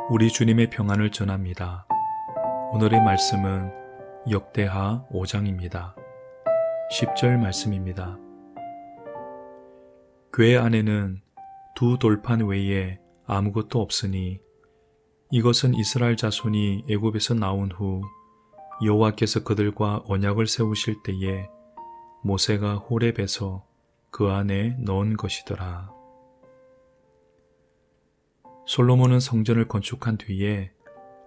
우리 주님의 평안을 전합니다. 오늘의 말씀은 역대하 5장입니다. 10절 말씀입니다. 궤 안에는 두 돌판 외에 아무것도 없으니 이것은 이스라엘 자손이 애굽에서 나온 후 여호와께서 그들과 언약을 세우실 때에 모세가 호렙에서 그 안에 넣은 것이더라. 솔로몬은 성전을 건축한 뒤에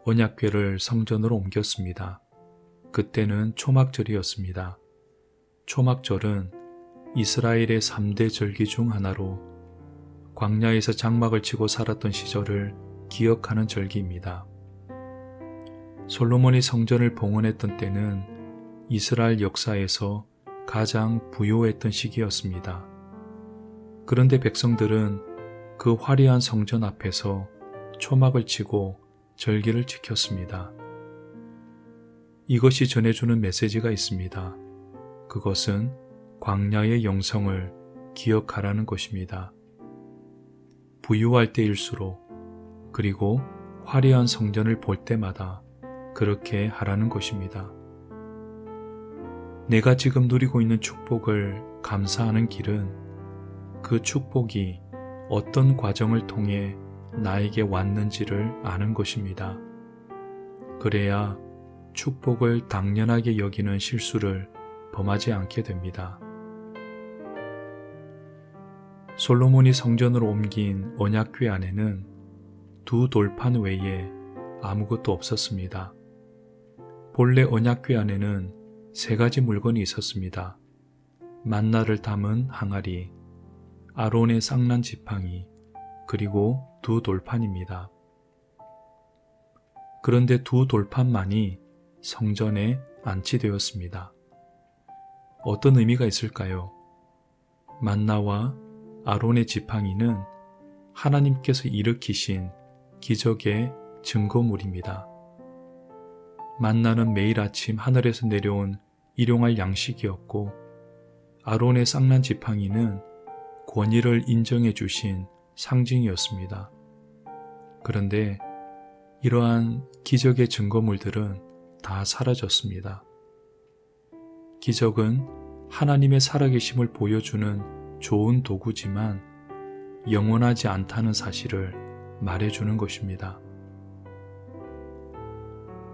언약궤를 성전으로 옮겼습니다. 그때는 초막절이었습니다. 초막절은 이스라엘의 3대 절기 중 하나로 광야에서 장막을 치고 살았던 시절을 기억하는 절기입니다. 솔로몬이 성전을 봉헌했던 때는 이스라엘 역사에서 가장 부요했던 시기였습니다. 그런데 백성들은 그 화려한 성전 앞에서 초막을 치고 절기를 지켰습니다. 이것이 전해주는 메시지가 있습니다. 그것은 광야의 영성을 기억하라는 것입니다. 부유할 때일수록 그리고 화려한 성전을 볼 때마다 그렇게 하라는 것입니다. 내가 지금 누리고 있는 축복을 감사하는 길은 그 축복이 어떤 과정을 통해 나에게 왔는지를 아는 것입니다. 그래야 축복을 당연하게 여기는 실수를 범하지 않게 됩니다. 솔로몬이 성전으로 옮긴 언약궤 안에는 두 돌판 외에 아무것도 없었습니다. 본래 언약궤 안에는 3가지 물건이 있었습니다. 만나를 담은 항아리, 아론의 쌍난 지팡이, 그리고 두 돌판입니다. 그런데 두 돌판만이 성전에 안치되었습니다. 어떤 의미가 있을까요? 만나와 아론의 지팡이는 하나님께서 일으키신 기적의 증거물입니다. 만나는 매일 아침 하늘에서 내려온 일용할 양식이었고, 아론의 쌍난 지팡이는 권위를 인정해 주신 상징이었습니다. 그런데 이러한 기적의 증거물들은 다 사라졌습니다. 기적은 하나님의 살아계심을 보여주는 좋은 도구지만 영원하지 않다는 사실을 말해주는 것입니다.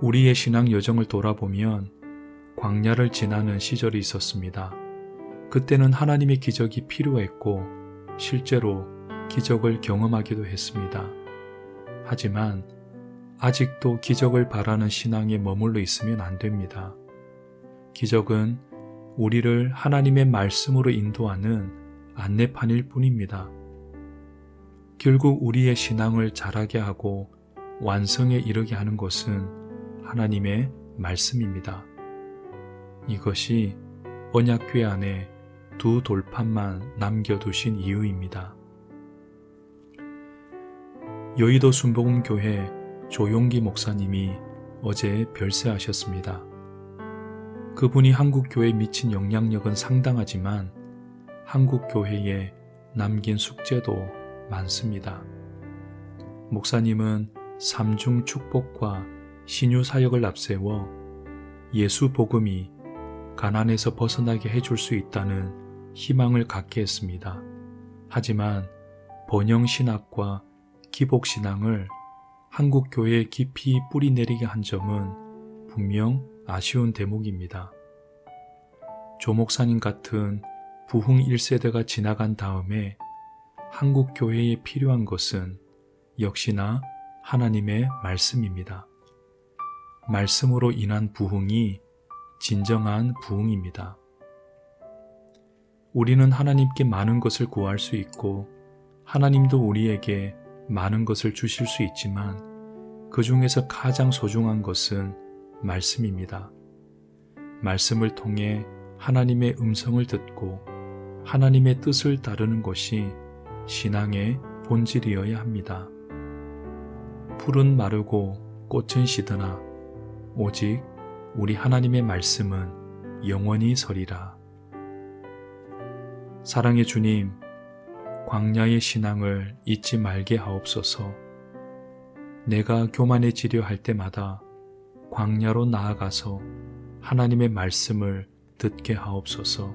우리의 신앙 여정을 돌아보면 광야를 지나는 시절이 있었습니다. 그때는 하나님의 기적이 필요했고 실제로 기적을 경험하기도 했습니다. 하지만 아직도 기적을 바라는 신앙에 머물러 있으면 안 됩니다. 기적은 우리를 하나님의 말씀으로 인도하는 안내판일 뿐입니다. 결국 우리의 신앙을 자라게 하고 완성에 이르게 하는 것은 하나님의 말씀입니다. 이것이 언약궤 안에 두 돌판만 남겨두신 이유입니다. 여의도 순복음교회 조용기 목사님이 어제 별세하셨습니다. 그분이 한국교회에 미친 영향력은 상당하지만 한국교회에 남긴 숙제도 많습니다. 목사님은 삼중 축복과 신유 사역을 앞세워 예수 복음이 가난에서 벗어나게 해줄 수 있다는 희망을 갖게 했습니다. 하지만 번영신학과 기복신앙을 한국교회에 깊이 뿌리내리게 한 점은 분명 아쉬운 대목입니다. 조 목사님 같은 부흥 1세대가 지나간 다음에 한국교회에 필요한 것은 역시나 하나님의 말씀입니다. 말씀으로 인한 부흥이 진정한 부흥입니다. 우리는 하나님께 많은 것을 구할 수 있고 하나님도 우리에게 많은 것을 주실 수 있지만 그 중에서 가장 소중한 것은 말씀입니다. 말씀을 통해 하나님의 음성을 듣고 하나님의 뜻을 따르는 것이 신앙의 본질이어야 합니다. 풀은 마르고 꽃은 시드나 오직 우리 하나님의 말씀은 영원히 서리라. 사랑의 주님, 광야의 신앙을 잊지 말게 하옵소서. 내가 교만해지려 할 때마다 광야로 나아가서 하나님의 말씀을 듣게 하옵소서.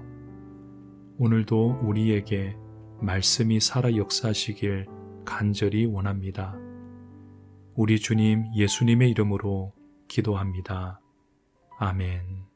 오늘도 우리에게 말씀이 살아 역사하시길 간절히 원합니다. 우리 주님 예수님의 이름으로 기도합니다. 아멘.